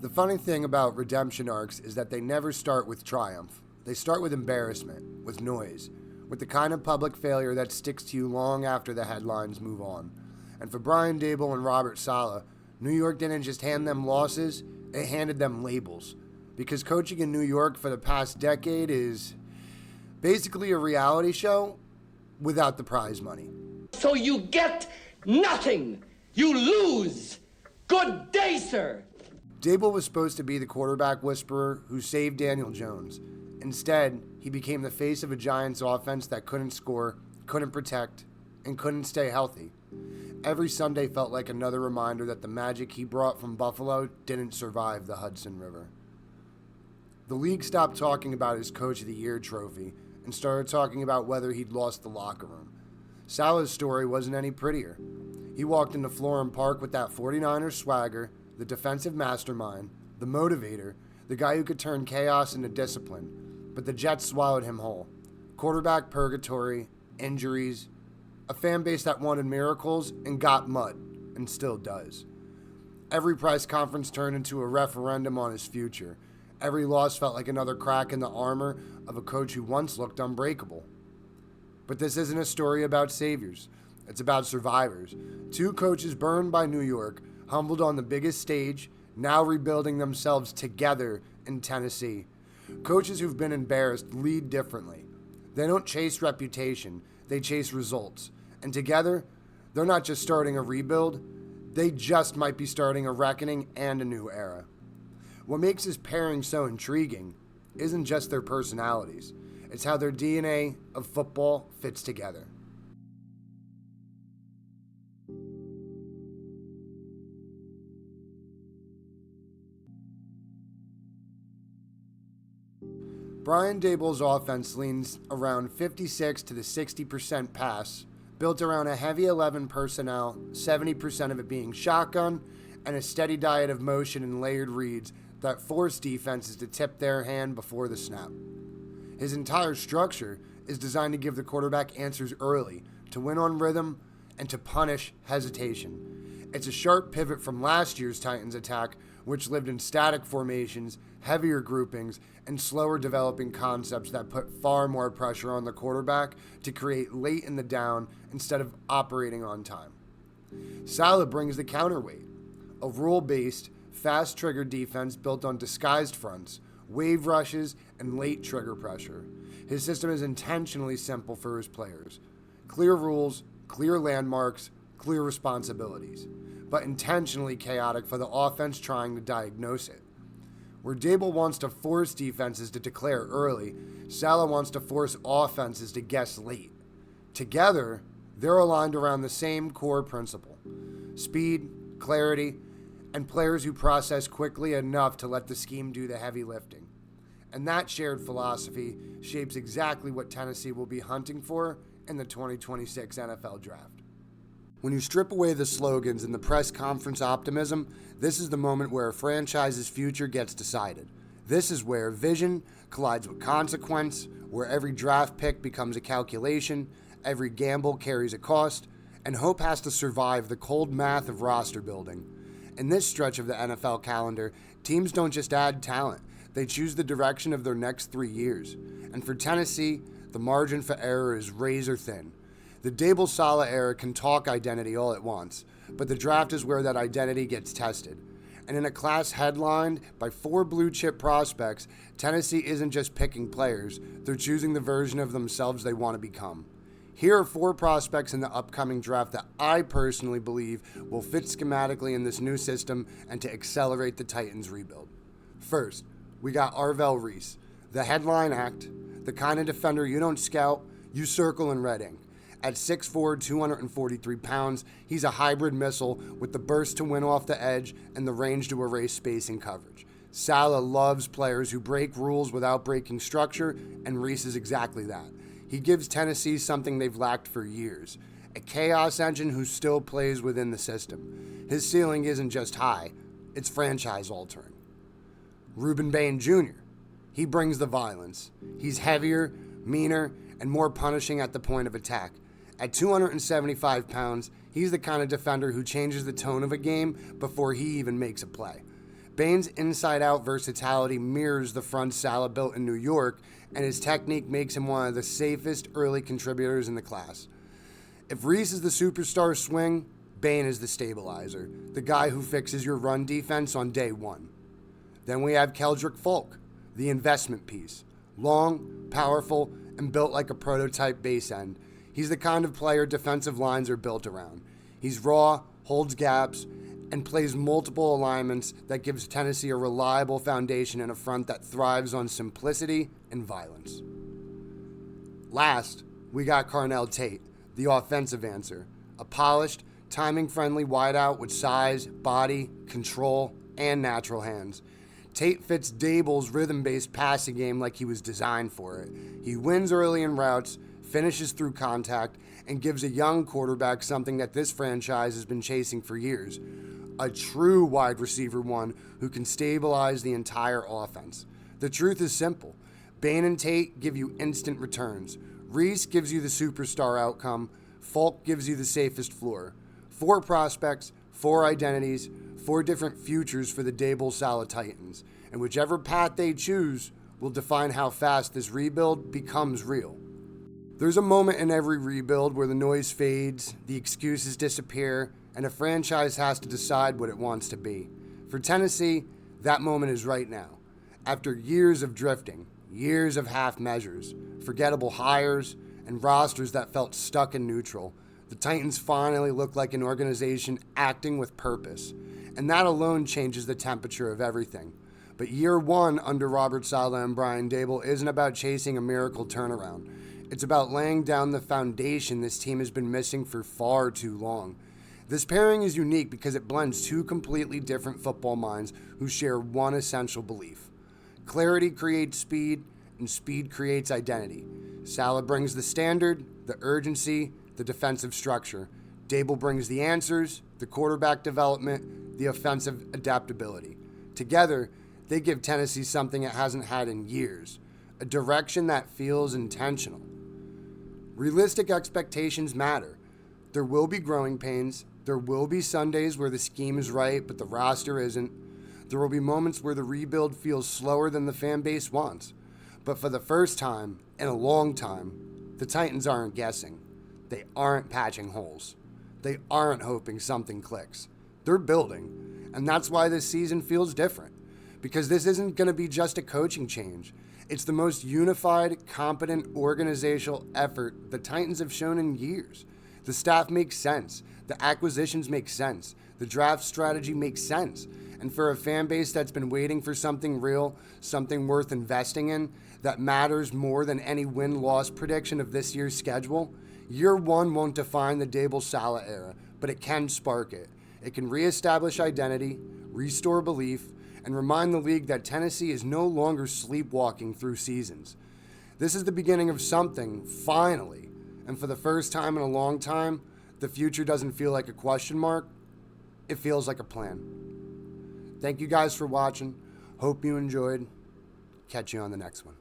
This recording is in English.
The funny thing about redemption arcs is that they never start with triumph. They start with embarrassment, with noise, with the kind of public failure that sticks to you long after the headlines move on. And for Brian Daboll and Robert Saleh, New York didn't just hand them losses, it handed them labels. Because coaching in New York for the past decade is basically a reality show without the prize money. So you get nothing. You lose. Good day, sir. Daboll was supposed to be the quarterback whisperer who saved Daniel Jones. Instead, he became the face of a Giants offense that couldn't score, couldn't protect, and couldn't stay healthy. Every Sunday felt like another reminder that the magic he brought from Buffalo didn't survive the Hudson River. The league stopped talking about his Coach of the Year trophy and started talking about whether he'd lost the locker room. Saleh's story wasn't any prettier. He walked into Florham Park with that 49ers swagger, the defensive mastermind, the motivator, the guy who could turn chaos into discipline. But the Jets swallowed him whole. Quarterback purgatory, injuries, a fan base that wanted miracles and got mud, and still does. Every press conference turned into a referendum on his future. Every loss felt like another crack in the armor of a coach who once looked unbreakable. But this isn't a story about saviors. It's about survivors. Two coaches burned by New York, humbled on the biggest stage, now rebuilding themselves together in Tennessee. Coaches who've been embarrassed lead differently. They don't chase reputation, they chase results. And together, they're not just starting a rebuild, they just might be starting a reckoning and a new era. What makes this pairing so intriguing isn't just their personalities, it's how their DNA of football fits together. Brian Daboll's offense leans around 56 to the 60% pass, built around a heavy 11 personnel, 70% of it being shotgun, and a steady diet of motion and layered reads that force defenses to tip their hand before the snap. His entire structure is designed to give the quarterback answers early, to win on rhythm, and to punish hesitation. It's a sharp pivot from last year's Titans attack, which lived in static formations, heavier groupings, and slower developing concepts that put far more pressure on the quarterback to create late in the down instead of operating on time. Saleh brings the counterweight, a rule-based, fast-trigger defense built on disguised fronts, wave rushes, and late trigger pressure. His system is intentionally simple for his players. Clear rules, clear landmarks, clear responsibilities, but intentionally chaotic for the offense trying to diagnose it. Where Daboll wants to force defenses to declare early, Saleh wants to force offenses to guess late. Together, they're aligned around the same core principle: speed, clarity, and players who process quickly enough to let the scheme do the heavy lifting. And that shared philosophy shapes exactly what Tennessee will be hunting for in the 2026 NFL Draft. When you strip away the slogans and the press conference optimism, this is the moment where a franchise's future gets decided. This is where vision collides with consequence, where every draft pick becomes a calculation, every gamble carries a cost, and hope has to survive the cold math of roster building. In this stretch of the NFL calendar, teams don't just add talent, they choose the direction of their next 3 years. And for Tennessee, the margin for error is razor thin. The Daboll Saleh era can talk identity all it wants, but the draft is where that identity gets tested. And in a class headlined by 4 blue-chip prospects, Tennessee isn't just picking players, they're choosing the version of themselves they want to become. Here are 4 prospects in the upcoming draft that I personally believe will fit schematically in this new system and to accelerate the Titans' rebuild. First, we got Arvell Reese, the headline act, the kind of defender you don't scout, you circle in red ink. At 6'4", 243 pounds, he's a hybrid missile with the burst to win off the edge and the range to erase space and coverage. Saleh loves players who break rules without breaking structure, and Reese is exactly that. He gives Tennessee something they've lacked for years, a chaos engine who still plays within the system. His ceiling isn't just high, it's franchise-altering. Rueben Bain Jr. He brings the violence. He's heavier, meaner, and more punishing at the point of attack. At 275 pounds, he's the kind of defender who changes the tone of a game before he even makes a play. Bain's inside-out versatility mirrors the front Saleh built in New York, and his technique makes him one of the safest early contributors in the class. If Reese is the superstar swing, Bain is the stabilizer, the guy who fixes your run defense on day one. Then we have Keldric Faulk, the investment piece. Long, powerful, and built like a prototype base end. He's the kind of player defensive lines are built around. He's raw, holds gaps, and plays multiple alignments that gives Tennessee a reliable foundation in a front that thrives on simplicity and violence. Last, we got Carnell Tate, the offensive answer, a polished, timing-friendly wideout with size, body, control, and natural hands. Tate fits Daboll's rhythm-based passing game like he was designed for it. He wins early in routes, finishes through contact, and gives a young quarterback something that this franchise has been chasing for years. A true wide receiver one who can stabilize the entire offense. The truth is simple. Bain and Tate give you instant returns. Reese gives you the superstar outcome. Faulk gives you the safest floor. 4 prospects, 4 identities, 4 different futures for the Daboll Saleh Titans. And whichever path they choose will define how fast this rebuild becomes real. There's a moment in every rebuild where the noise fades, the excuses disappear, and a franchise has to decide what it wants to be. For Tennessee, that moment is right now. After years of drifting, years of half measures, forgettable hires, and rosters that felt stuck in neutral, the Titans finally look like an organization acting with purpose. And that alone changes the temperature of everything. But year one under Robert Saleh and Brian Daboll isn't about chasing a miracle turnaround. It's about laying down the foundation this team has been missing for far too long. This pairing is unique because it blends 2 completely different football minds who share one essential belief. Clarity creates speed, and speed creates identity. Saleh brings the standard, the urgency, the defensive structure. Daboll brings the answers, the quarterback development, the offensive adaptability. Together, they give Tennessee something it hasn't had in years, a direction that feels intentional. Realistic expectations matter. There will be growing pains. There will be Sundays where the scheme is right, but the roster isn't. There will be moments where the rebuild feels slower than the fan base wants. But for the first time in a long time, the Titans aren't guessing. They aren't patching holes. They aren't hoping something clicks. They're building. And that's why this season feels different. Because this isn't going to be just a coaching change. It's the most unified, competent organizational effort the Titans have shown in years. The staff makes sense. The acquisitions make sense. The draft strategy makes sense. And for a fan base that's been waiting for something real, something worth investing in, that matters more than any win-loss prediction of this year's schedule, year one won't define the Daboll Saleh era, but it can spark it. It can reestablish identity, restore belief, and remind the league that Tennessee is no longer sleepwalking through seasons. This is the beginning of something, finally. And for the first time in a long time, the future doesn't feel like a question mark. It feels like a plan. Thank you guys for watching. Hope you enjoyed. Catch you on the next one.